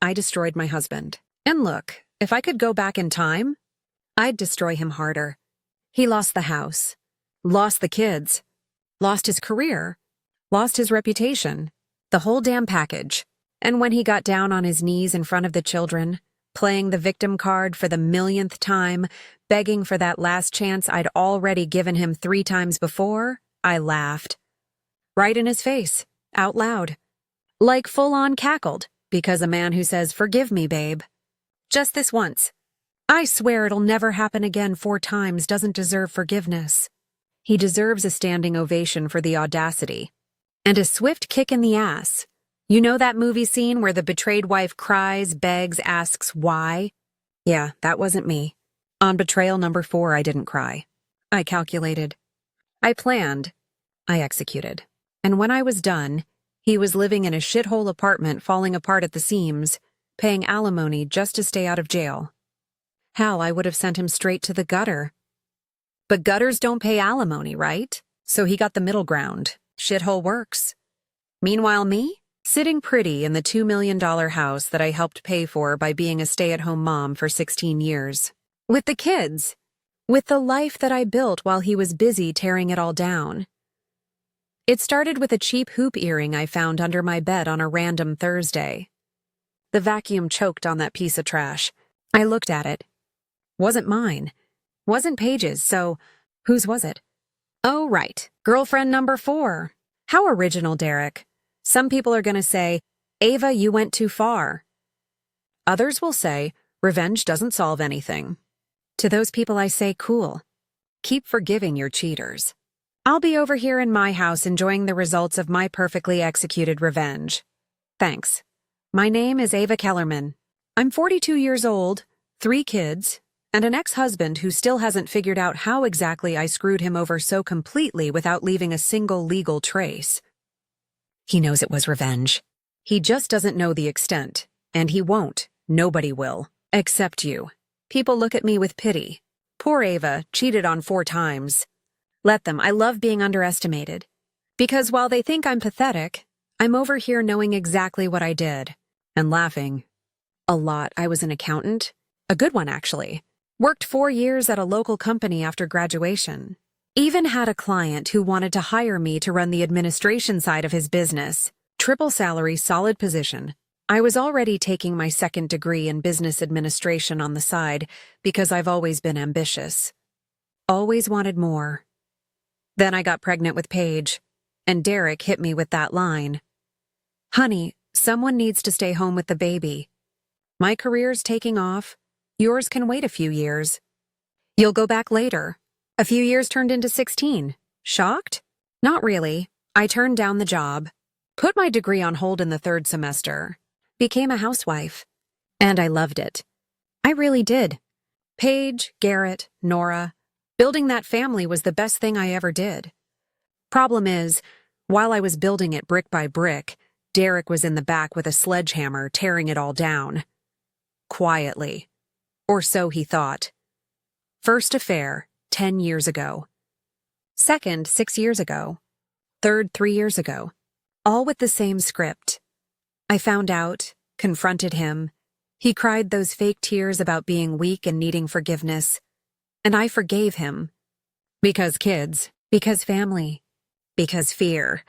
I destroyed my husband. And look, if I could go back in time, I'd destroy him harder. He lost the house, lost the kids, lost his career, lost his reputation, the whole damn package. And when he got down on his knees in front of the children, playing the victim card for the millionth time, begging for that last chance I'd already given him 3 times before, I laughed. Right in his face, out loud. Like full-on cackled, because a man who says, "Forgive me, babe. Just this once. I swear it'll never happen again 4 times doesn't deserve forgiveness." He deserves a standing ovation for the audacity. And a swift kick in the ass. You know that movie scene where the betrayed wife cries, begs, asks why? Yeah, that wasn't me. On betrayal number 4, I didn't cry. I calculated. I planned. I executed. And when I was done, he was living in a shithole apartment falling apart at the seams, paying alimony just to stay out of jail. Hell, I would have sent him straight to the gutter. But gutters don't pay alimony, right? So he got the middle ground. Shithole works. Meanwhile, me? Sitting pretty in the $2 million house that I helped pay for by being a stay-at-home mom for 16 years. With the kids. With the life that I built while he was busy tearing it all down. It started with a cheap hoop earring I found under my bed on a random Thursday. The vacuum choked on that piece of trash. I looked at it. Wasn't mine. Wasn't Paige's, so whose was it? Oh, right. Girlfriend number 4. How original, Derek. Some people are going to say, "Ava, you went too far." Others will say, "Revenge doesn't solve anything." To those people I say, cool. Keep forgiving your cheaters. I'll be over here in my house enjoying the results of my perfectly executed revenge. Thanks. My name is Ava Kellerman. I'm 42 years old, 3 kids, and an ex-husband who still hasn't figured out how exactly I screwed him over so completely without leaving a single legal trace. He knows it was revenge. He just doesn't know the extent, and he won't. Nobody will. Except you. People look at me with pity. Poor Ava, cheated on 4 times. Let them. I love being underestimated. Because while they think I'm pathetic, I'm over here knowing exactly what I did. And laughing. A lot. I was an accountant. A good one, actually. Worked 4 years at a local company after graduation. Even had a client who wanted to hire me to run the administration side of his business. Triple salary, solid position. I was already taking my 2nd degree in business administration on the side because I've always been ambitious. Always wanted more. Then I got pregnant with Paige, and Derek hit me with that line. "Honey, someone needs to stay home with the baby. My career's taking off. Yours can wait a few years. You'll go back later." A few years turned into 16. Shocked? Not really. I turned down the job, put my degree on hold in the 3rd semester, became a housewife, and I loved it. I really did. Paige, Garrett, Nora, building that family was the best thing I ever did. Problem is, while I was building it brick by brick, Derek was in the back with a sledgehammer tearing it all down. Quietly. Or so he thought. First affair, 10 years ago. Second, 6 years ago. Third, 3 years ago. All with the same script. I found out, confronted him. He cried those fake tears about being weak and needing forgiveness. And I forgave him. Because kids. Because family. Because fear.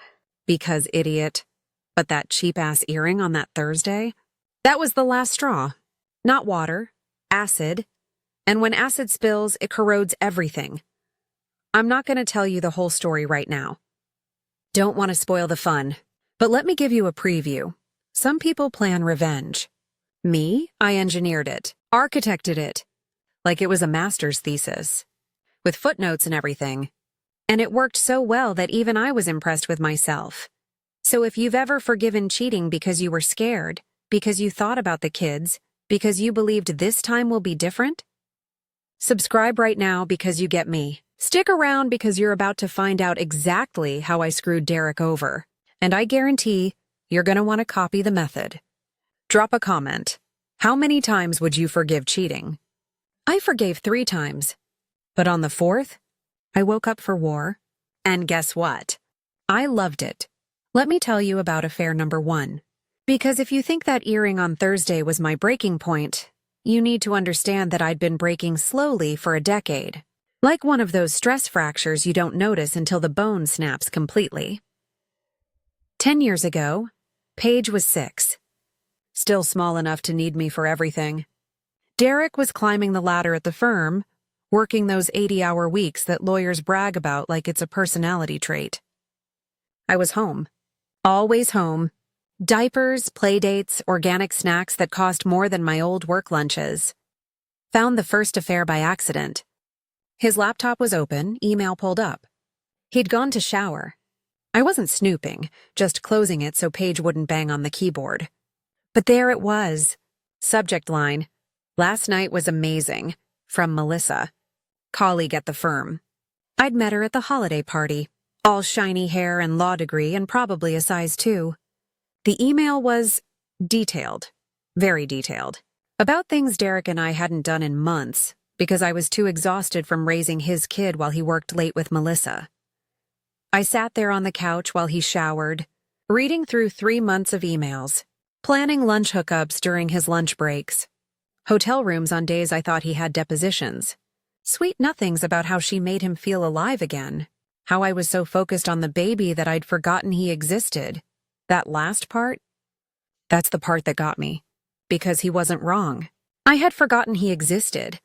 Because idiot. But that cheap-ass earring on that Thursday? That was the last straw. Not water. Acid. And when acid spills, it corrodes everything. I'm not going to tell you the whole story right now. Don't want to spoil the fun, but let me give you a preview. Some people plan revenge. Me, I engineered it, architected it, like it was a master's thesis, with footnotes and everything. And it worked so well that even I was impressed with myself. So if you've ever forgiven cheating because you were scared, because you thought about the kids, because you believed this time will be different, subscribe right now because you get me. Stick around because you're about to find out exactly how I screwed Derek over. And I guarantee you're going to want to copy the method. Drop a comment. How many times would you forgive cheating? I forgave 3 times. But on the 4th, I woke up for war. And guess what? I loved it. Let me tell you about affair number 1. Because if you think that earring on Thursday was my breaking point, you need to understand that I'd been breaking slowly for a decade. Like one of those stress fractures you don't notice until the bone snaps completely. 10 years ago, Paige was 6. Still small enough to need me for everything. Derek was climbing the ladder at the firm, working those 80-hour weeks that lawyers brag about like it's a personality trait. I was home. Always home. Diapers, playdates, organic snacks that cost more than my old work lunches. Found the first affair by accident. His laptop was open, email pulled up. He'd gone to shower. I wasn't snooping, just closing it so Paige wouldn't bang on the keyboard. But there it was. Subject line, "Last night was amazing," from Melissa, colleague at the firm. I'd met her at the holiday party, all shiny hair and law degree and probably a size 2. The email was detailed, very detailed, about things Derek and I hadn't done in months because I was too exhausted from raising his kid while he worked late with Melissa. I sat there on the couch while he showered, reading through 3 months of emails, planning lunch hookups during his lunch breaks, hotel rooms on days I thought he had depositions, sweet nothings about how she made him feel alive again, how I was so focused on the baby that I'd forgotten he existed. That last part? That's the part that got me. Because he wasn't wrong. I had forgotten he existed.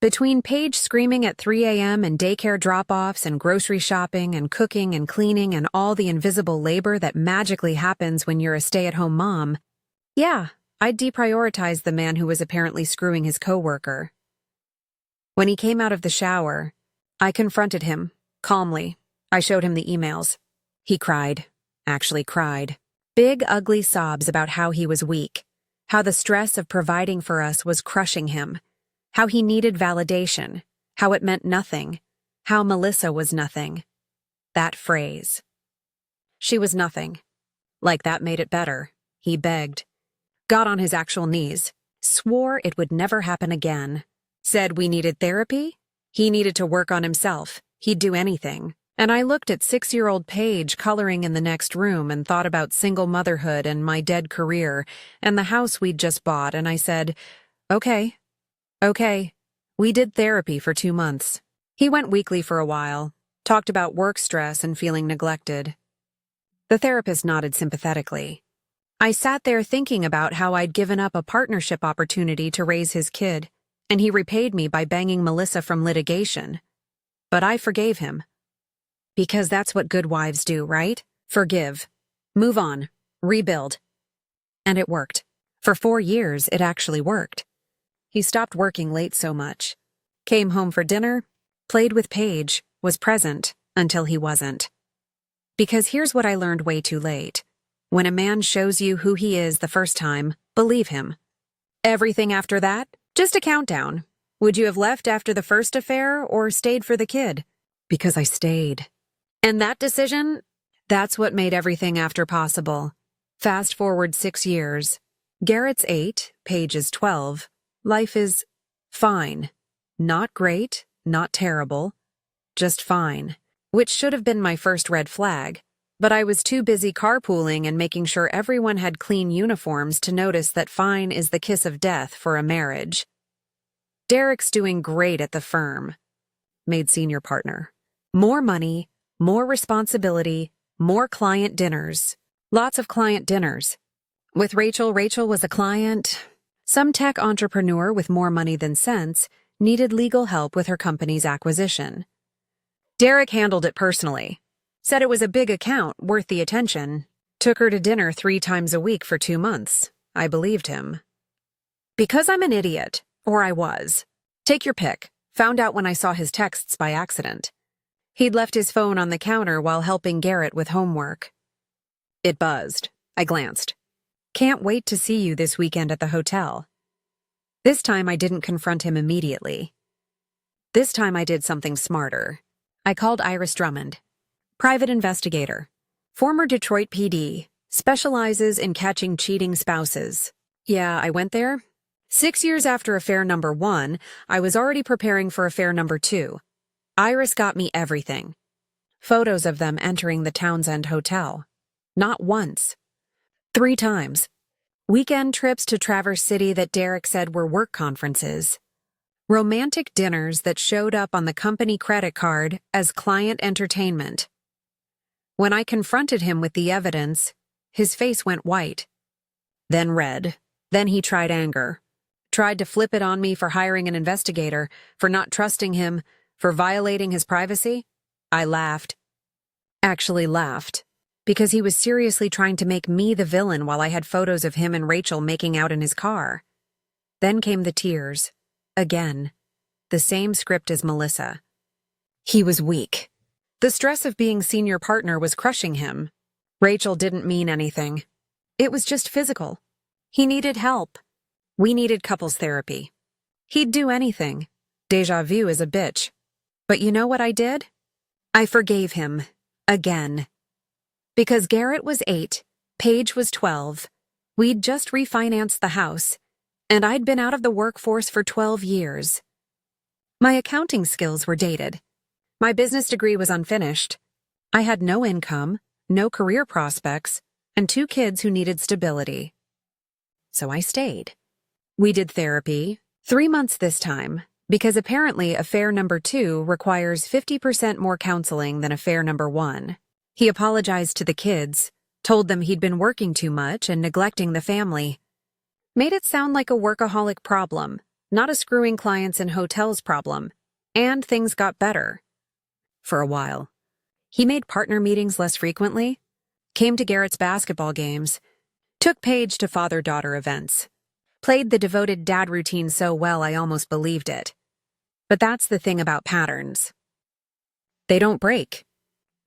Between Paige screaming at 3 a.m. and daycare drop-offs and grocery shopping and cooking and cleaning and all the invisible labor that magically happens when you're a stay-at-home mom, yeah, I'd deprioritized the man who was apparently screwing his coworker. When he came out of the shower, I confronted him, calmly. I showed him the emails. He cried. Actually cried. Big, ugly sobs about how he was weak, how the stress of providing for us was crushing him, how he needed validation, how it meant nothing, how Melissa was nothing. That phrase. She was nothing. Like that made it better. He begged. Got on his actual knees. Swore it would never happen again. Said we needed therapy. He needed to work on himself. He'd do anything. And I looked at 6-year-old Paige coloring in the next room and thought about single motherhood and my dead career and the house we'd just bought, and I said, okay. We did therapy for 2 months. He went weekly for a while, talked about work stress and feeling neglected. The therapist nodded sympathetically. I sat there thinking about how I'd given up a partnership opportunity to raise his kid, and he repaid me by banging Melissa from litigation. But I forgave him. Because that's what good wives do, right? Forgive. Move on. Rebuild. And it worked. For 4 years, it actually worked. He stopped working late so much. Came home for dinner, played with Paige, was present until he wasn't. Because here's what I learned way too late. When a man shows you who he is the first time, believe him. Everything after that, just a countdown. Would you have left after the first affair or stayed for the kid? Because I stayed. And that decision, that's what made everything after possible. Fast forward 6 years. Garrett's 8, Paige is 12. Life is fine. Not great, not terrible. Just fine. Which should have been my first red flag. But I was too busy carpooling and making sure everyone had clean uniforms to notice that fine is the kiss of death for a marriage. Derek's doing great at the firm. Made senior partner. More money. More responsibility, more client dinners. Lots of client dinners. With Rachel was a client. Some tech entrepreneur with more money than sense needed legal help with her company's acquisition. Derek handled it personally. Said it was a big account, worth the attention. Took her to dinner 3 times a week for 2 months. I believed him. Because I'm an idiot, or I was. Take your pick. Found out when I saw his texts by accident. He'd left his phone on the counter while helping Garrett with homework. It buzzed. I glanced. Can't wait to see you this weekend at the hotel. This time I didn't confront him immediately. This time I did something smarter. I called Iris Drummond. Private investigator. Former Detroit PD. Specializes in catching cheating spouses. Yeah, I went there. 6 years after affair number 1, I was already preparing for affair number 2. Iris got me everything. Photos of them entering the Townsend Hotel. Not once. 3 times. Weekend trips to Traverse City that Derek said were work conferences. Romantic dinners that showed up on the company credit card as client entertainment. When I confronted him with the evidence, his face went white, then red. Then he tried anger. Tried to flip it on me for hiring an investigator, for not trusting him, for violating his privacy. I laughed. Actually laughed. Because he was seriously trying to make me the villain while I had photos of him and Rachel making out in his car. Then came the tears. Again. The same script as Melissa. He was weak. The stress of being senior partner was crushing him. Rachel didn't mean anything. It was just physical. He needed help. We needed couples therapy. He'd do anything. Deja vu is a bitch. But you know what I did? I forgave him. Again. Because Garrett was 8, Paige was 12. We'd just refinanced the house, and I'd been out of the workforce for 12 years. My accounting skills were dated. My business degree was unfinished. I had no income, no career prospects, and 2 kids who needed stability. So I stayed. We did therapy, 3 months this time, because apparently affair number 2 requires 50% more counseling than affair number 1. He apologized to the kids, told them he'd been working too much and neglecting the family. Made it sound like a workaholic problem, not a screwing clients in hotels problem, and things got better. For a while. He made partner meetings less frequently, came to Garrett's basketball games, took Paige to father-daughter events, played the devoted dad routine so well I almost believed it. But that's the thing about patterns. They don't break.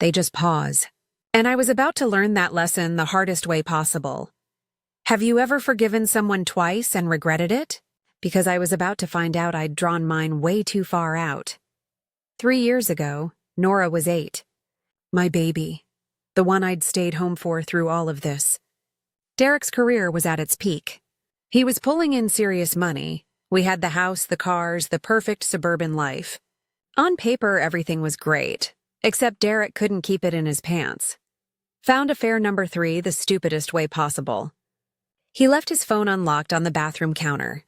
They just pause. And I was about to learn that lesson the hardest way possible. Have you ever forgiven someone twice and regretted it? Because I was about to find out I'd drawn mine way too far out. 3 years ago, Nora was 8. My baby. The one I'd stayed home for through all of this. Derek's career was at its peak. He was pulling in serious money. We had the house, the cars, the perfect suburban life. On paper, everything was great. Except Derek couldn't keep it in his pants. Found affair number 3 the stupidest way possible. He left his phone unlocked on the bathroom counter.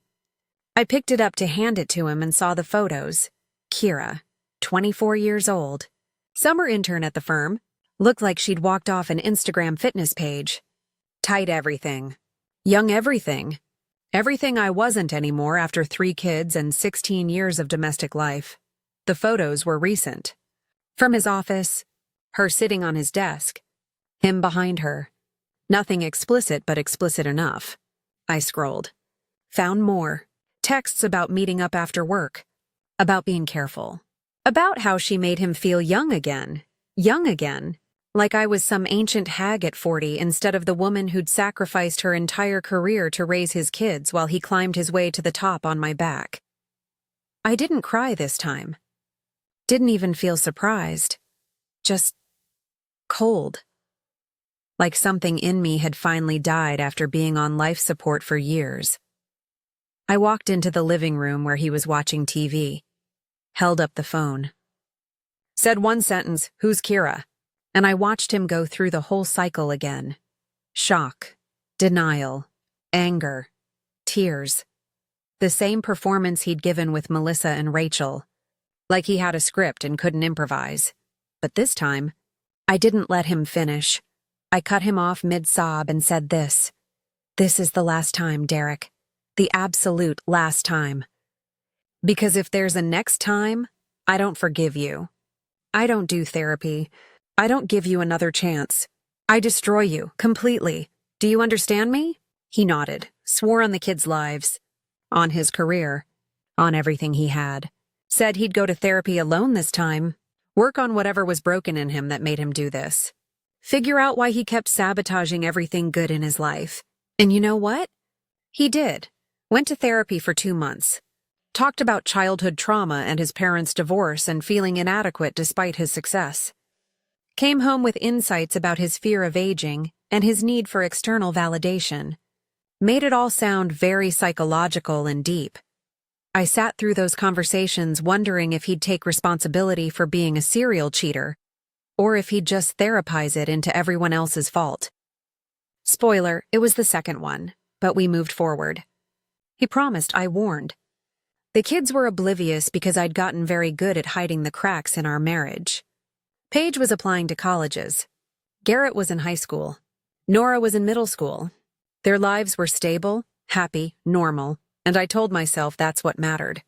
I picked it up to hand it to him and saw the photos. Kira, 24 years old. Summer intern at the firm. Looked like she'd walked off an Instagram fitness page. Tight everything. Young everything. Everything I wasn't anymore after 3 kids and 16 years of domestic life. The photos were recent. From his office, her sitting on his desk, him behind her. Nothing explicit but explicit enough. I scrolled. Found more. Texts about meeting up after work. About being careful. About how she made him feel young again. Young again. Like I was some ancient hag at 40 instead of the woman who'd sacrificed her entire career to raise his kids while he climbed his way to the top on my back. I didn't cry this time. Didn't even feel surprised. Just cold. Like something in me had finally died after being on life support for years. I walked into the living room where he was watching TV. Held up the phone. Said one sentence, "Who's Kira?" And I watched him go through the whole cycle again. Shock, denial, anger, tears. The same performance he'd given with Melissa and Rachel. Like he had a script and couldn't improvise. But this time, I didn't let him finish. I cut him off mid-sob and said this. This is the last time, Derek. The absolute last time. Because if there's a next time, I don't forgive you. I don't do therapy. I don't give you another chance. I destroy you, completely. Do you understand me? He nodded, swore on the kids' lives. On his career. On everything he had. Said he'd go to therapy alone this time. Work on whatever was broken in him that made him do this. Figure out why he kept sabotaging everything good in his life. And you know what? He did. Went to therapy for 2 months. Talked about childhood trauma and his parents' divorce and feeling inadequate despite his success. Came home with insights about his fear of aging and his need for external validation. Made it all sound very psychological and deep. I sat through those conversations wondering if he'd take responsibility for being a serial cheater, or if he'd just therapize it into everyone else's fault. Spoiler, it was the second one. but we moved forward. He promised, I warned. The kids were oblivious because I'd gotten very good at hiding the cracks in our marriage. Paige was applying to colleges. Garrett was in high school. Nora was in middle school. Their lives were stable, happy, normal, and I told myself that's what mattered.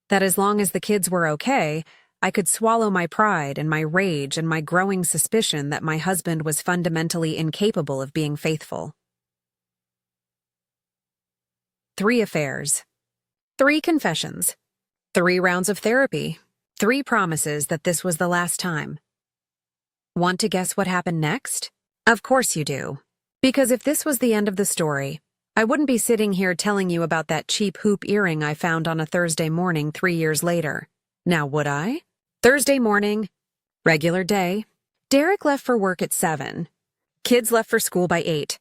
That as long as the kids were okay, I could swallow my pride and my rage and my growing suspicion that my husband was fundamentally incapable of being faithful. 3 affairs. 3 confessions. 3 rounds of therapy. 3 promises that this was the last time. Want to guess what happened next? Of course you do. Because if this was the end of the story, I wouldn't be sitting here telling you about that cheap hoop earring I found on a Thursday morning 3 years later. Now would I? Thursday morning, regular day. Derek left for work at 7. Kids left for school by 8.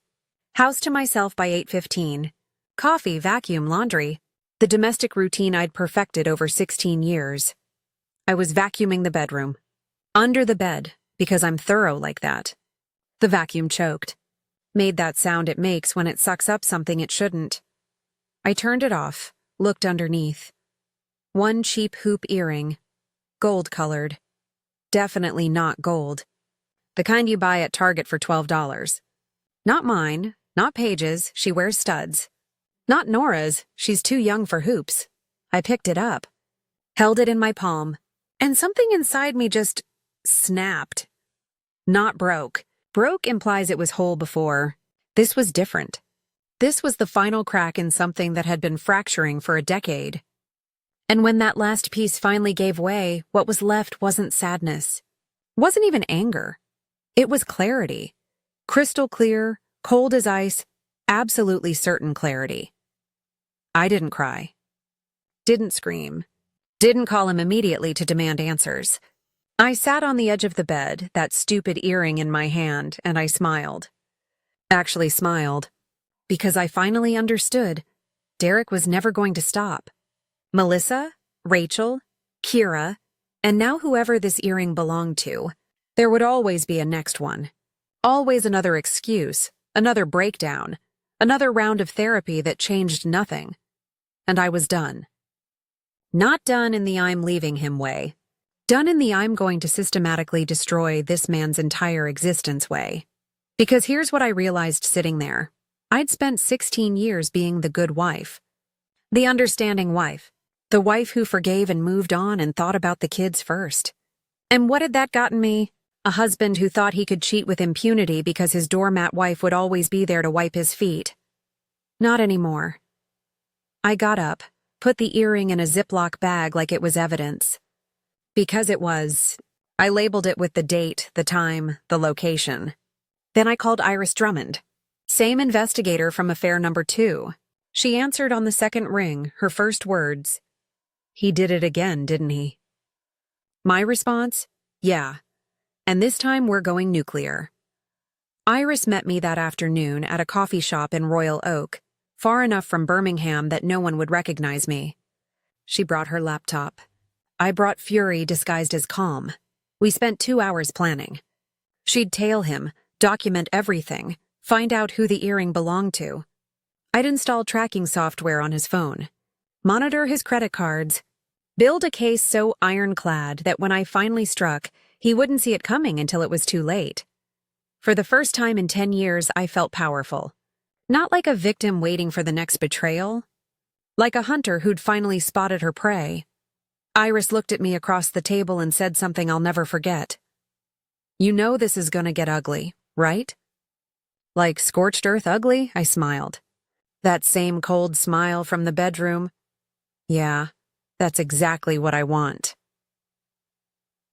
House to myself by 8:15. Coffee, vacuum, laundry. The domestic routine I'd perfected over 16 years. I was vacuuming the bedroom. Under the bed, because I'm thorough like that. The vacuum choked. Made that sound it makes when it sucks up something it shouldn't. I turned it off, looked underneath. 1 cheap hoop earring. Gold-colored. Definitely not gold. The kind you buy at Target for $12. Not mine, not Paige's, she wears studs. Not Nora's, she's too young for hoops. I picked it up. Held it in my palm. And something inside me just snapped. Not broke. Broke implies it was whole before. This was different. This was the final crack in something that had been fracturing for a decade. And when that last piece finally gave way, what was left wasn't sadness. Wasn't even anger. It was clarity. Crystal clear, cold as ice, absolutely certain clarity. I didn't cry. Didn't scream. Didn't call him immediately to demand answers. I sat on the edge of the bed, that stupid earring in my hand, and I smiled. Actually smiled. Because I finally understood. Derek was never going to stop. Melissa, Rachel, Kira, and now whoever this earring belonged to, there would always be a next one. Always another excuse, another breakdown, another round of therapy that changed nothing. And I was done. Not done in the I'm leaving him way. Done in the I'm going to systematically destroy this man's entire existence way. Because here's what I realized sitting there. I'd spent 16 years being the good wife. The understanding wife. The wife who forgave and moved on and thought about the kids first. And what had that gotten me? A husband who thought he could cheat with impunity because his doormat wife would always be there to wipe his feet. Not anymore. I got up, put the earring in a Ziploc bag like it was evidence. Because it was, I labeled it with the date, the time, the location. Then I called Iris Drummond. Same investigator from affair number 2. She answered on the second ring, her first words. He did it again, didn't he? My response? Yeah. And this time we're going nuclear. Iris met me that afternoon at a coffee shop in Royal Oak, far enough from Birmingham that no one would recognize me. She brought her laptop. I brought fury disguised as calm. We spent 2 hours planning. She'd tail him, document everything, find out who the earring belonged to. I'd install tracking software on his phone, monitor his credit cards, build a case so ironclad that when I finally struck, he wouldn't see it coming until it was too late. For the first time in 10 years, I felt powerful. Not like a victim waiting for the next betrayal. Like a hunter who'd finally spotted her prey. Iris looked at me across the table and said something I'll never forget. You know this is gonna get ugly, right? Like scorched earth ugly, I smiled. That same cold smile from the bedroom. Yeah, that's exactly what I want.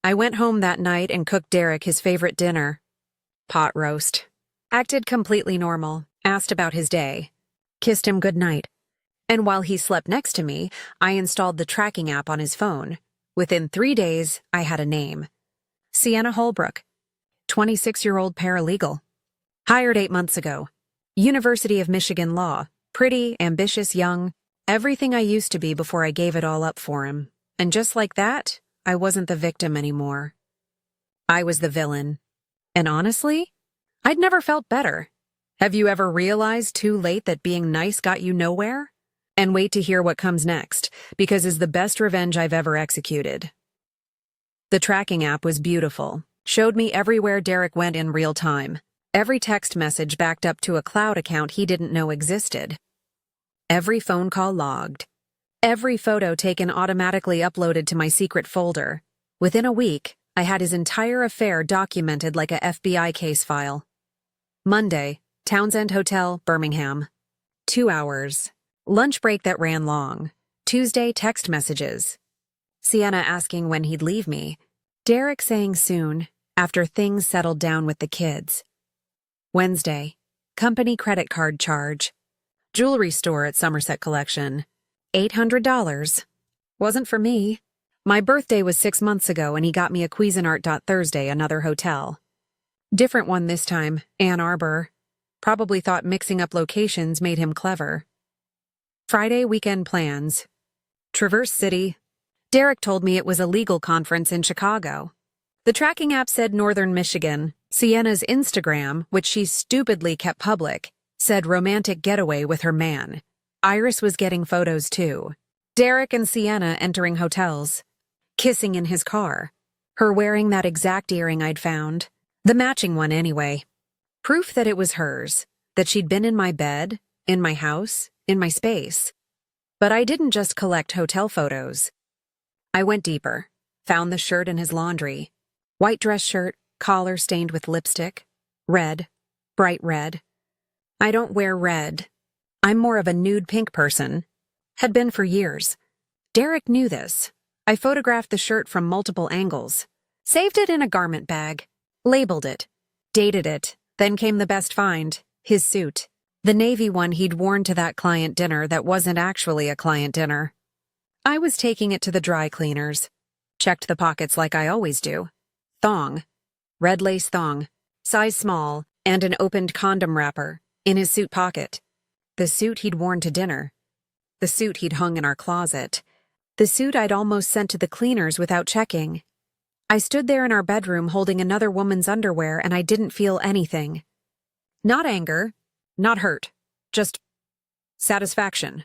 I went home that night and cooked Derek his favorite dinner. Pot roast. Acted completely normal, asked about his day. Kissed him goodnight. And while he slept next to me, I installed the tracking app on his phone. Within 3 days, I had a name. Sienna Holbrook. 26-year-old paralegal. Hired 8 months ago. University of Michigan Law. Pretty, ambitious, young. Everything I used to be before I gave it all up for him. And just like that, I wasn't the victim anymore. I was the villain. And honestly, I'd never felt better. Have you ever realized too late that being nice got you nowhere? And wait to hear what comes next, because it's the best revenge I've ever executed. The tracking app was beautiful. Showed me everywhere Derek went in real time. Every text message backed up to a cloud account he didn't know existed. Every phone call logged. Every photo taken automatically uploaded to my secret folder. Within a week, I had his entire affair documented like a FBI case file. Monday, Townsend Hotel, Birmingham. 2 hours. Lunch break that ran long. Tuesday, text messages. Sienna asking when he'd leave me. Derek saying soon, after things settled down with the kids. Wednesday, company credit card charge. Jewelry store at Somerset Collection. $800. Wasn't for me. My birthday was 6 months ago and he got me a Cuisinart. Thursday, another hotel. Different one this time, Ann Arbor. Probably thought mixing up locations made him clever. Friday weekend plans. Traverse City. Derek told me it was a legal conference in Chicago. The tracking app said Northern Michigan. Sienna's Instagram, which she stupidly kept public, said romantic getaway with her man. Iris was getting photos too. Derek and Sienna entering hotels. Kissing in his car. Her wearing that exact earring I'd found. The matching one anyway. Proof that it was hers. That she'd been in my bed, in my house, in my space. But I didn't just collect hotel photos. I went deeper. Found the shirt in his laundry. White dress shirt, collar stained with lipstick. Red. Bright red. I don't wear red. I'm more of a nude pink person. Had been for years. Derek knew this. I photographed the shirt from multiple angles. Saved it in a garment bag. Labeled it. Dated it. Then came the best find. His suit. The navy one he'd worn to that client dinner that wasn't actually a client dinner. I was taking it to the dry cleaners. Checked the pockets like I always do. Thong. Red lace thong. Size small, and an opened condom wrapper. In his suit pocket. The suit he'd worn to dinner. The suit he'd hung in our closet. The suit I'd almost sent to the cleaners without checking. I stood there in our bedroom holding another woman's underwear and I didn't feel anything. Not anger. Not hurt. Just satisfaction.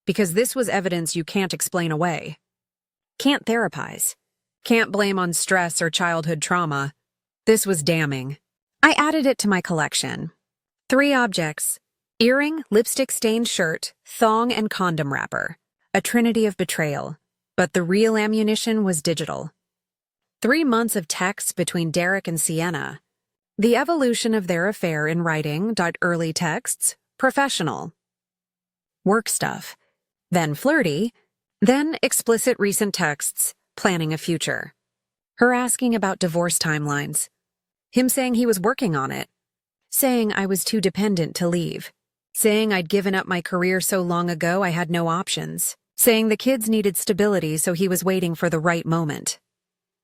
Because this was evidence you can't explain away. Can't therapize. Can't blame on stress or childhood trauma. This was damning. I added it to my collection. 3 objects. Earring, lipstick-stained shirt, thong, and condom wrapper. A trinity of betrayal. But the real ammunition was digital. 3 months of texts between Derek and Sienna. The evolution of their affair in writing. Early texts. Professional. Work stuff. Then flirty. Then explicit recent texts. Planning a future. Her asking about divorce timelines. Him saying he was working on it. Saying I was too dependent to leave. Saying I'd given up my career so long ago I had no options. Saying the kids needed stability so he was waiting for the right moment.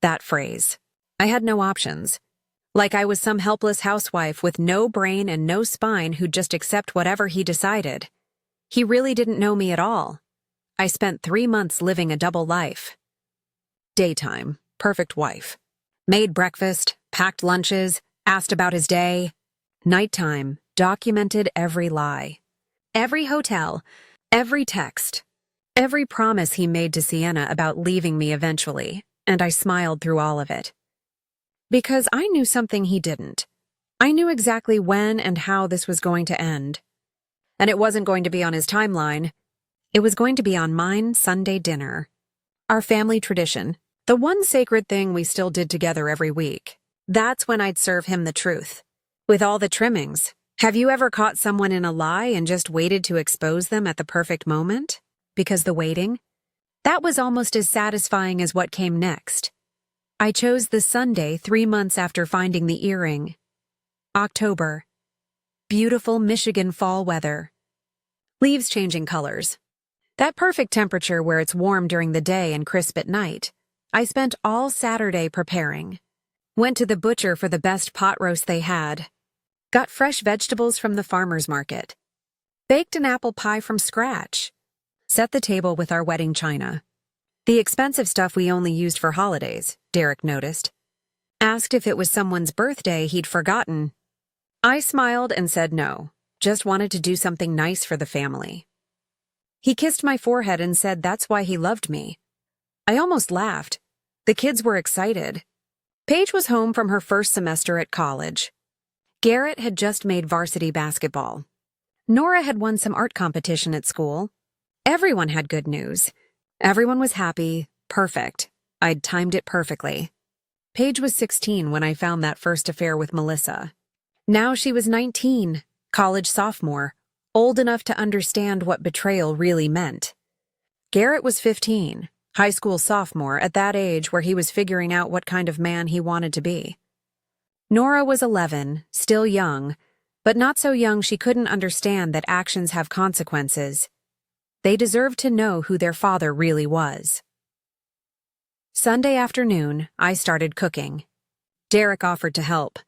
That phrase. I had no options. Like I was some helpless housewife with no brain and no spine who'd just accept whatever he decided. He really didn't know me at all. I spent 3 months living a double life. Daytime. Perfect wife. Made breakfast, packed lunches, asked about his day. Nighttime. Documented every lie. Every hotel. Every text. Every promise he made to Sienna about leaving me eventually, and I smiled through all of it. Because I knew something he didn't. I knew exactly when and how this was going to end. And it wasn't going to be on his timeline. It was going to be on mine Sunday dinner. Our family tradition. The one sacred thing we still did together every week. That's when I'd serve him the truth. With all the trimmings. Have you ever caught someone in a lie and just waited to expose them at the perfect moment? Because the waiting? That was almost as satisfying as what came next. I chose the Sunday 3 months after finding the earring. October. Beautiful Michigan fall weather. Leaves changing colors. That perfect temperature where it's warm during the day and crisp at night. I spent all Saturday preparing. Went to the butcher for the best pot roast they had. Got fresh vegetables from the farmer's market. Baked an apple pie from scratch. Set the table with our wedding china. The expensive stuff we only used for holidays, Derek noticed. Asked if it was someone's birthday he'd forgotten. I smiled and said no. Just wanted to do something nice for the family. He kissed my forehead and said that's why he loved me. I almost laughed. The kids were excited. Paige was home from her first semester at college. Garrett had just made varsity basketball. Nora had won some art competition at school. Everyone had good news. Everyone was happy, perfect. I'd timed it perfectly. Paige was 16 when I found that first affair with Melissa. Now she was 19, college sophomore, old enough to understand what betrayal really meant. Garrett was 15, high school sophomore, at that age where he was figuring out what kind of man he wanted to be. Nora was 11, still young, but not so young she couldn't understand that actions have consequences. They deserved to know who their father really was. Sunday afternoon, I started cooking. Derek offered to help.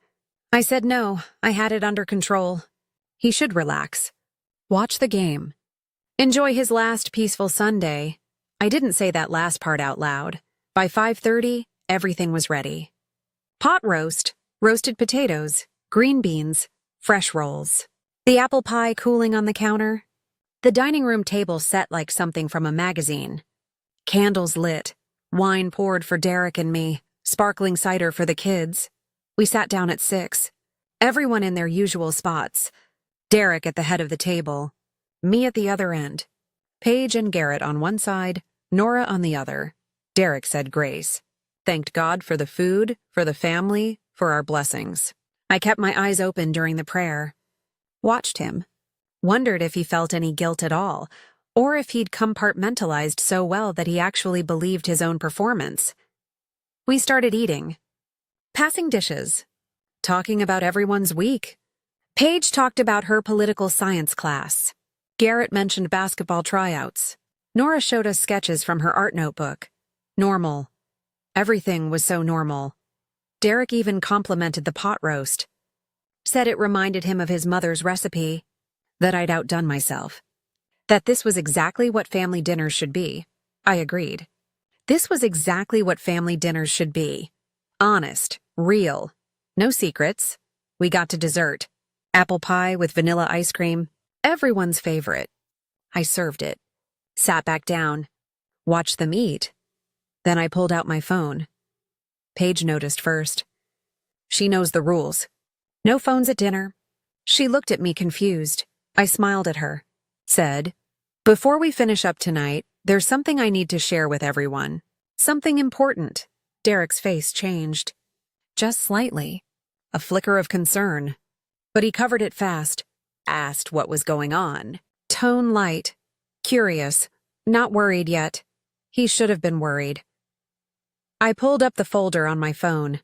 I said no, I had it under control. He should relax. Watch the game. Enjoy his last peaceful Sunday. I didn't say that last part out loud. By 5:30, everything was ready. Pot roast, roasted potatoes, green beans, fresh rolls. The apple pie cooling on the counter. The dining room table set like something from a magazine. Candles lit. Wine poured for Derek and me, sparkling cider for the kids. We sat down at 6. Everyone in their usual spots. Derek at the head of the table. Me at the other end. Paige and Garrett on one side, Nora on the other. Derek said grace. Thanked God for the food, for the family, for our blessings. I kept my eyes open during the prayer. Watched him. Wondered if he felt any guilt at all, or if he'd compartmentalized so well that he actually believed his own performance. We started eating. Passing dishes. Talking about everyone's week. Paige talked about her political science class. Garrett mentioned basketball tryouts. Nora showed us sketches from her art notebook. Normal. Everything was so normal. Derek even complimented the pot roast. Said it reminded him of his mother's recipe. That I'd outdone myself. That this was exactly what family dinners should be. I agreed. This was exactly what family dinners should be. Honest, real. No secrets. We got to dessert. Apple pie with vanilla ice cream. Everyone's favorite. I served it. Sat back down. Watched them eat. Then I pulled out my phone. Paige noticed first. She knows the rules. No phones at dinner. She looked at me confused. I smiled at her. Said, "Before we finish up tonight, there's something I need to share with everyone. Something important." Derek's face changed. Just slightly. A flicker of concern. But he covered it fast. Asked what was going on. Tone light. Curious. Not worried yet. He should have been worried. I pulled up the folder on my phone.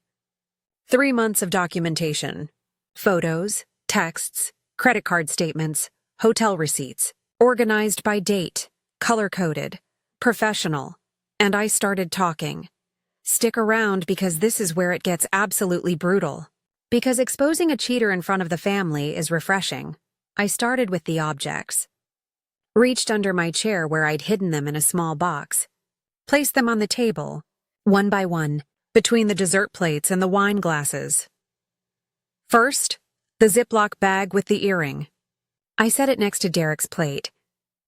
3 months of documentation. Photos, texts, credit card statements, hotel receipts, organized by date, color-coded, professional. And I started talking. Stick around because this is where it gets absolutely brutal. Because exposing a cheater in front of the family is refreshing. I started with the objects. Reached under my chair where I'd hidden them in a small box. Placed them on the table, one by one, between the dessert plates and the wine glasses. First, the Ziploc bag with the earring. I set it next to Derek's plate.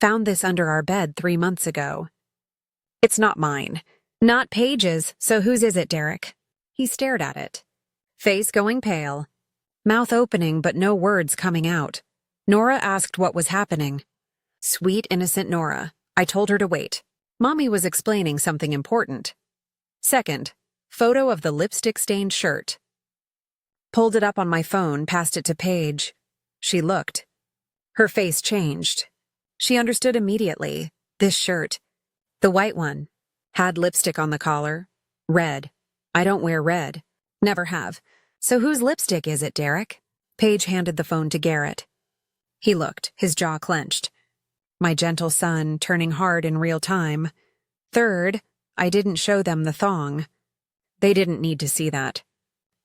Found this under our bed 3 months ago. It's not mine. Not Paige's, so whose is it, Derek? He stared at it. Face going pale. Mouth opening but no words coming out. Nora asked what was happening. Sweet, innocent Nora. I told her to wait. Mommy was explaining something important. Second, photo of the lipstick-stained shirt. Pulled it up on my phone, passed it to Paige. She looked. Her face changed. She understood immediately. This shirt. The white one. Had lipstick on the collar. Red. I don't wear red. Never have. So whose lipstick is it, Derek? Paige handed the phone to Garrett. He looked, his jaw clenched. My gentle son, turning hard in real time. Third, I didn't show them the thong. They didn't need to see that.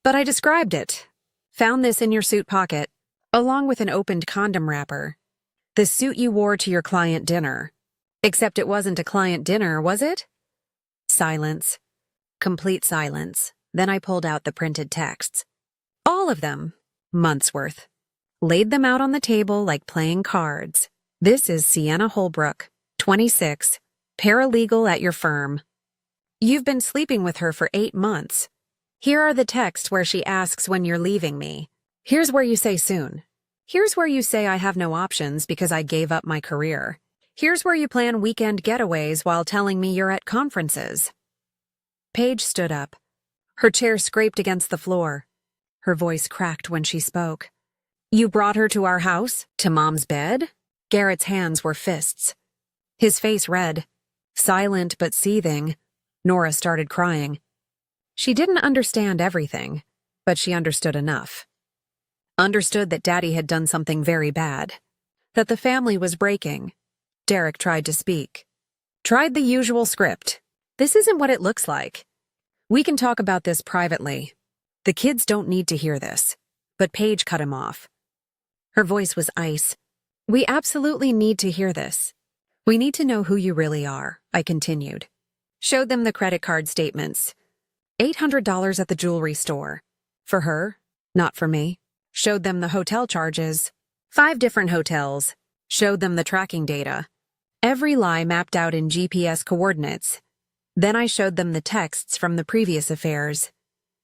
But I described it. Found this in your suit pocket, along with an opened condom wrapper. The suit you wore to your client dinner. Except it wasn't a client dinner, was it? Silence. Complete silence. Then I pulled out the printed texts. All of them. Months worth. laid them out on the table like playing cards. This is Sienna Holbrook, 26, paralegal at your firm. You've been sleeping with her for 8 months. Here are the texts where she asks when you're leaving me. Here's where you say soon. Here's where you say I have no options because I gave up my career. Here's where you plan weekend getaways while telling me you're at conferences. Paige stood up. Her chair scraped against the floor. Her voice cracked when she spoke. You brought her to our house? To Mom's bed? Garrett's hands were fists. His face red. Silent but seething. Nora started crying. She didn't understand everything, but she understood enough. Understood that Daddy had done something very bad. That the family was breaking. Derek tried to speak. Tried the usual script. This isn't what it looks like. We can talk about this privately. The kids don't need to hear this. But Paige cut him off. Her voice was ice. We absolutely need to hear this. We need to know who you really are, I continued. Showed them the credit card statements. $800 at the jewelry store. For her, not for me. Showed them the hotel charges. 5 different hotels. Showed them the tracking data. Every lie mapped out in GPS coordinates. Then I showed them the texts from the previous affairs.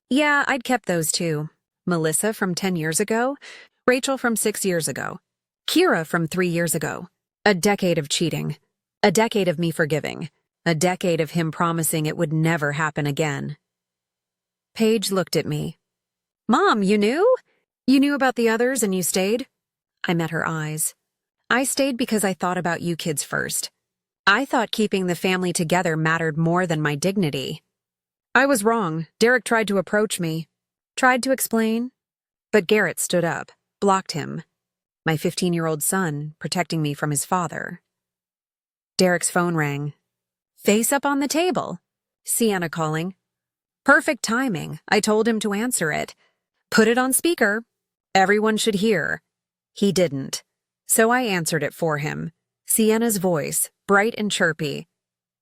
Yeah, I'd kept those too. Melissa from 10 years ago. Rachel from 6 years ago. Kira from 3 years ago. A decade of cheating. A decade of me forgiving. A decade of him promising it would never happen again. Paige looked at me. Mom, you knew? You knew about the others and you stayed? I met her eyes. I stayed because I thought about you kids first. I thought keeping the family together mattered more than my dignity. I was wrong. Derek tried to approach me. Tried to explain. But Garrett stood up, blocked him. My 15-year-old son, protecting me from his father. Derek's phone rang. Face up on the table. Sienna calling. Perfect timing. I told him to answer it. Put it on speaker. Everyone should hear. He didn't. So I answered it for him. Sienna's voice, bright and chirpy.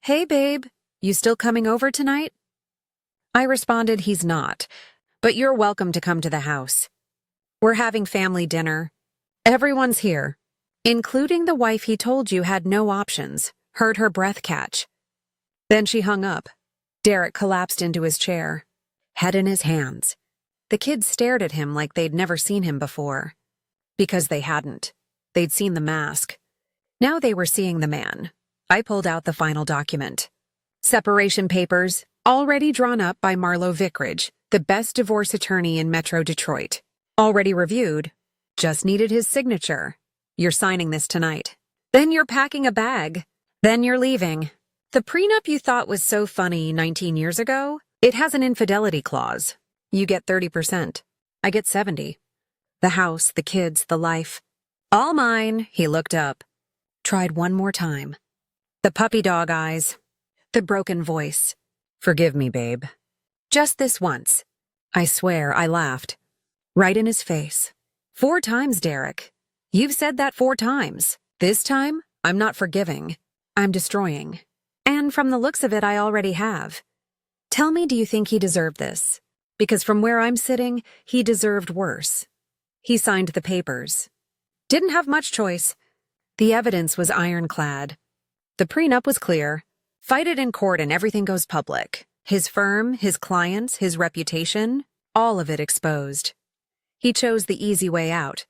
Hey, babe, you still coming over tonight? I responded he's not, but you're welcome to come to the house. We're having family dinner. Everyone's here, including the wife he told you had no options, heard her breath catch. Then she hung up. Derek collapsed into his chair, head in his hands. The kids stared at him like they'd never seen him before. Because they hadn't. They'd seen the mask. Now they were seeing the man. I pulled out the final document. Separation papers, already drawn up by Marlo Vickridge, the best divorce attorney in Metro Detroit. Already reviewed. Just needed his signature. You're signing this tonight. Then you're packing a bag. Then you're leaving. The prenup you thought was so funny 19 years ago, it has an infidelity clause. You get 30%. I get 70%. The house, the kids, the life. All mine, he looked up. Tried one more time. The puppy dog eyes. The broken voice. Forgive me, babe. Just this once. I swear, I laughed. Right in his face. 4 times, Derek. You've said that 4 times. This time, I'm not forgiving. I'm destroying. And from the looks of it, I already have. Tell me, do you think he deserved this? Because from where I'm sitting, he deserved worse. He signed the papers. Didn't have much choice. The evidence was ironclad. The prenup was clear. Fight it in court and everything goes public. His firm, his clients, his reputation, all of it exposed. He chose the easy way out.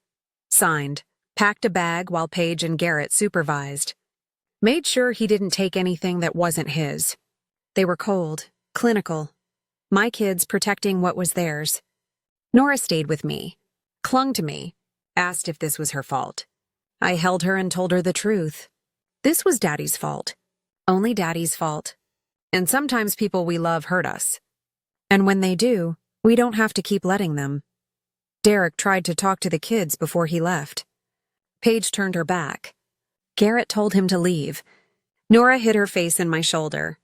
Signed, packed a bag while Paige and Garrett supervised. Made sure he didn't take anything that wasn't his. They were cold, clinical. My kids protecting what was theirs. Nora stayed with me, clung to me, asked if this was her fault. I held her and told her the truth. This was Daddy's fault. Only Daddy's fault. And sometimes people we love hurt us. And when they do, we don't have to keep letting them. Derek tried to talk to the kids before he left. Paige turned her back. Garrett told him to leave. Nora hid her face in my shoulder.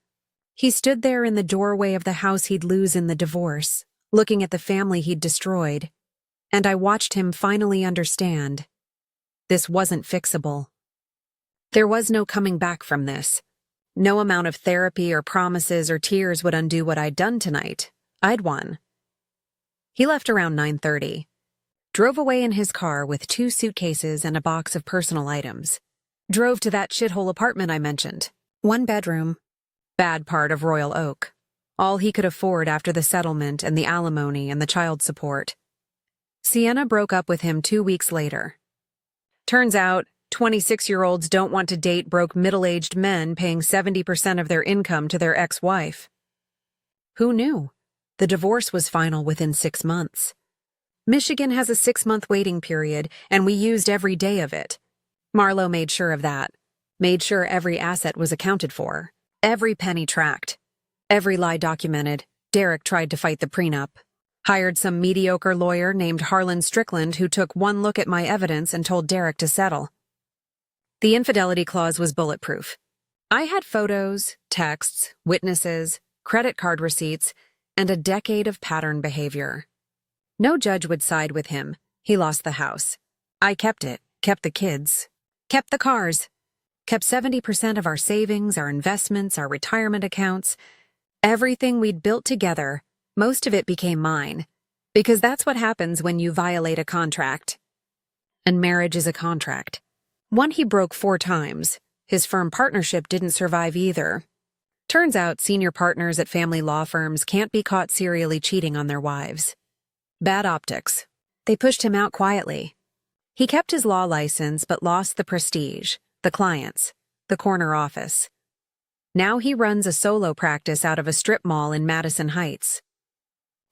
He stood there in the doorway of the house he'd lose in the divorce, looking at the family he'd destroyed. And I watched him finally understand. This wasn't fixable. There was no coming back from this. No amount of therapy or promises or tears would undo what I'd done tonight. I'd won. He left around 9:30. Drove away in his car with 2 suitcases and a box of personal items. Drove to that shithole apartment I mentioned. 1 bedroom. Bad part of Royal Oak. All he could afford after the settlement and the alimony and the child support. Sienna broke up with him 2 weeks later. Turns out, 26-year-olds don't want to date broke middle-aged men paying 70% of their income to their ex-wife. Who knew? The divorce was final within 6 months. Michigan has a 6-month waiting period, and we used every day of it. Marlowe made sure of that. Made sure every asset was accounted for. Every penny tracked. Every lie documented. Derek tried to fight the prenup. Hired some mediocre lawyer named Harlan Strickland who took one look at my evidence and told Derek to settle. The infidelity clause was bulletproof. I had photos, texts, witnesses, credit card receipts, and a decade of pattern behavior. No judge would side with him. He lost the house. I kept it, kept the kids, kept the cars, kept 70% of our savings, our investments, our retirement accounts. Everything we'd built together, most of it became mine, because that's what happens when you violate a contract. And marriage is a contract. One he broke 4 times. His firm partnership didn't survive either. Turns out senior partners at family law firms can't be caught serially cheating on their wives. Bad optics. They pushed him out quietly. He kept his law license but lost the prestige, the clients, the corner office. Now he runs a solo practice out of a strip mall in Madison Heights.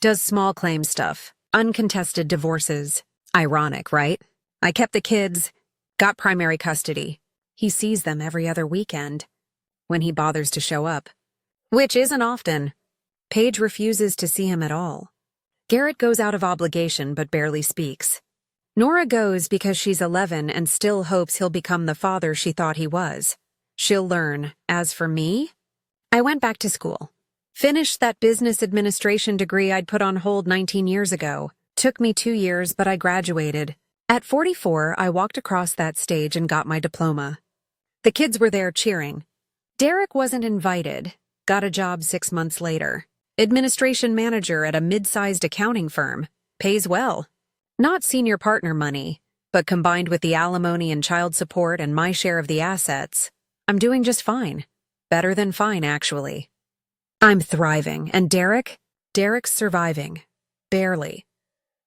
Does small claim stuff, uncontested divorces. Ironic, right? I kept the kids, got primary custody. He sees them every other weekend, when he bothers to show up. Which isn't often. Paige refuses to see him at all. Garrett goes out of obligation but barely speaks. Nora goes because she's 11 and still hopes he'll become the father she thought he was. She'll learn. As for me, I went back to school. Finished that business administration degree I'd put on hold 19 years ago. Took me 2 years, but I graduated. At 44, I walked across that stage and got my diploma. The kids were there cheering. Derek wasn't invited. Got a job 6 months later. Administration manager at a mid-sized accounting firm. Pays well. Not senior partner money, but combined with the alimony and child support and my share of the assets, I'm doing just fine. Better than fine, actually. I'm thriving, and Derek's surviving. Barely.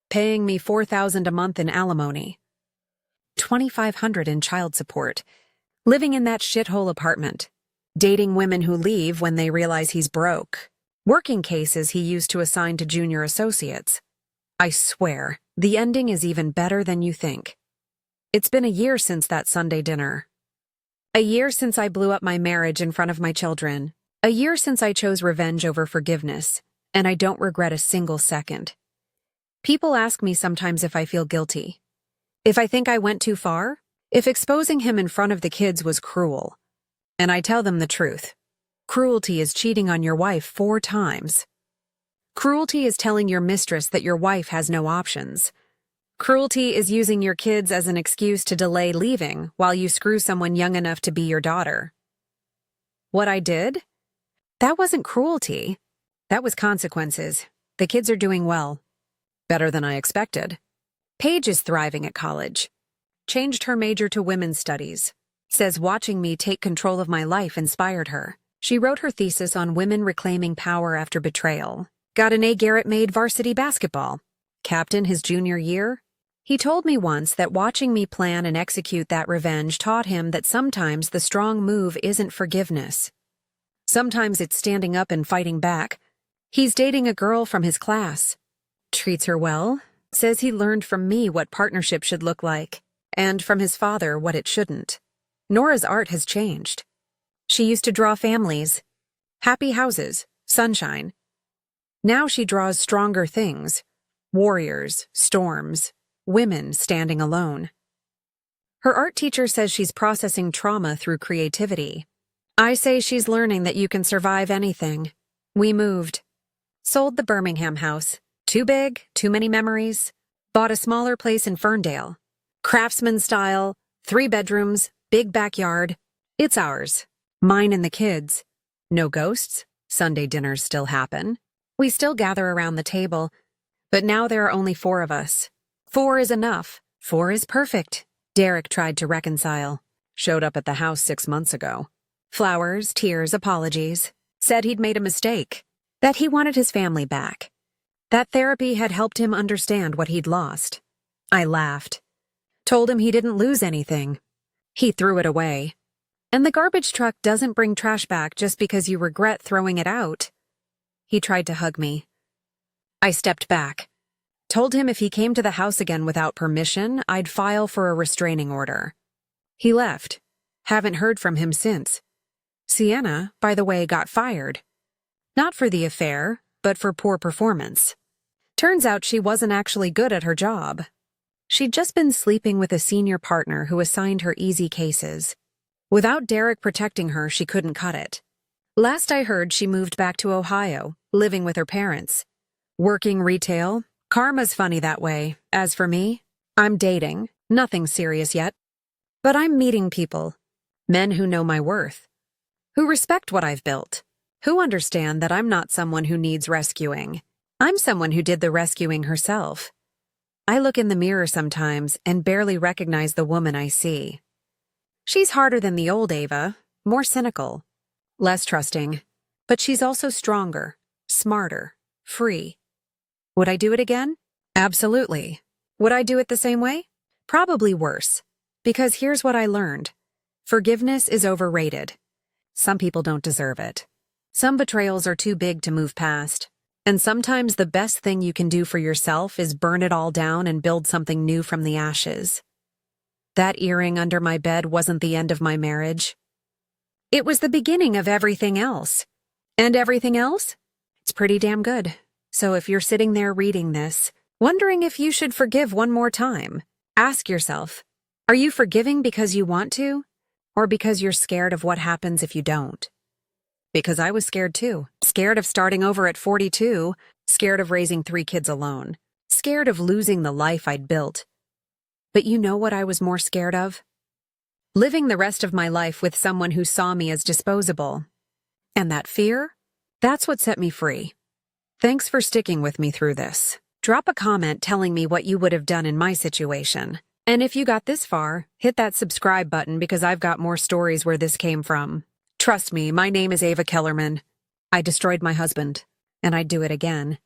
Paying me $4,000 a month in alimony. $2,500 in child support. Living in that shithole apartment. Dating women who leave when they realize he's broke. Working cases he used to assign to junior associates. I swear, the ending is even better than you think. It's been a year since that Sunday dinner. A year since I blew up my marriage in front of my children. A year since I chose revenge over forgiveness, and I don't regret a single second. People ask me sometimes if I feel guilty. If I think I went too far? If exposing him in front of the kids was cruel. And I tell them the truth. Cruelty is cheating on your wife 4 times. Cruelty is telling your mistress that your wife has no options. Cruelty is using your kids as an excuse to delay leaving while you screw someone young enough to be your daughter. What I did? That wasn't cruelty. That was consequences. The kids are doing well. Better than I expected. Paige is thriving at college. Changed her major to women's studies. Says watching me take control of my life inspired her. She wrote her thesis on women reclaiming power after betrayal. Got an A. Garrett made varsity basketball. Captain his junior year. He told me once that watching me plan and execute that revenge taught him that sometimes the strong move isn't forgiveness. Sometimes it's standing up and fighting back. He's dating a girl from his class. Treats her well. Says he learned from me what partnership should look like, and from his father what it shouldn't. Nora's art has changed. She used to draw families, happy houses, sunshine. Now she draws stronger things, warriors, storms, women standing alone. Her art teacher says she's processing trauma through creativity. I say she's learning that you can survive anything. We moved. Sold the Birmingham house. Too big, too many memories. Bought a smaller place in Ferndale. Craftsman style, 3 bedrooms, big backyard. It's ours. Mine and the kids. No ghosts. Sunday dinners still happen. We still gather around the table. But now there are only 4 of us. 4 is enough. 4 is perfect. Derek tried to reconcile. Showed up at the house 6 months ago. Flowers, tears, apologies. Said he'd made a mistake. That he wanted his family back. That therapy had helped him understand what he'd lost. I laughed. Told him he didn't lose anything. He threw it away. And the garbage truck doesn't bring trash back just because you regret throwing it out. He tried to hug me. I stepped back. Told him if he came to the house again without permission, I'd file for a restraining order. He left. Haven't heard from him since. Sienna, by the way, got fired. Not for the affair, but for poor performance. Turns out she wasn't actually good at her job. She'd just been sleeping with a senior partner who assigned her easy cases. Without Derek protecting her, she couldn't cut it. Last I heard, she moved back to Ohio, living with her parents. Working retail. Karma's funny that way. As for me, I'm dating. Nothing serious yet. But I'm meeting people. Men who know my worth. Who respect what I've built. Who understand that I'm not someone who needs rescuing. I'm someone who did the rescuing herself. I look in the mirror sometimes and barely recognize the woman I see. She's harder than the old Ava, more cynical, less trusting, but she's also stronger, smarter, free. Would I do it again? Absolutely. Would I do it the same way? Probably worse. Because here's what I learned. Forgiveness is overrated. Some people don't deserve it. Some betrayals are too big to move past. And sometimes the best thing you can do for yourself is burn it all down and build something new from the ashes. That earring under my bed wasn't the end of my marriage. It was the beginning of everything else. And everything else? It's pretty damn good. So if you're sitting there reading this, wondering if you should forgive one more time, ask yourself, are you forgiving because you want to? Or because you're scared of what happens if you don't? Because I was scared too. Scared of starting over at 42, scared of raising 3 kids alone, scared of losing the life I'd built. But you know what I was more scared of? Living the rest of my life with someone who saw me as disposable. And that fear? That's what set me free. Thanks for sticking with me through this. Drop a comment telling me what you would have done in my situation. And if you got this far, hit that subscribe button because I've got more stories where this came from. Trust me, my name is Ava Kellerman. I destroyed my husband, and I'd do it again.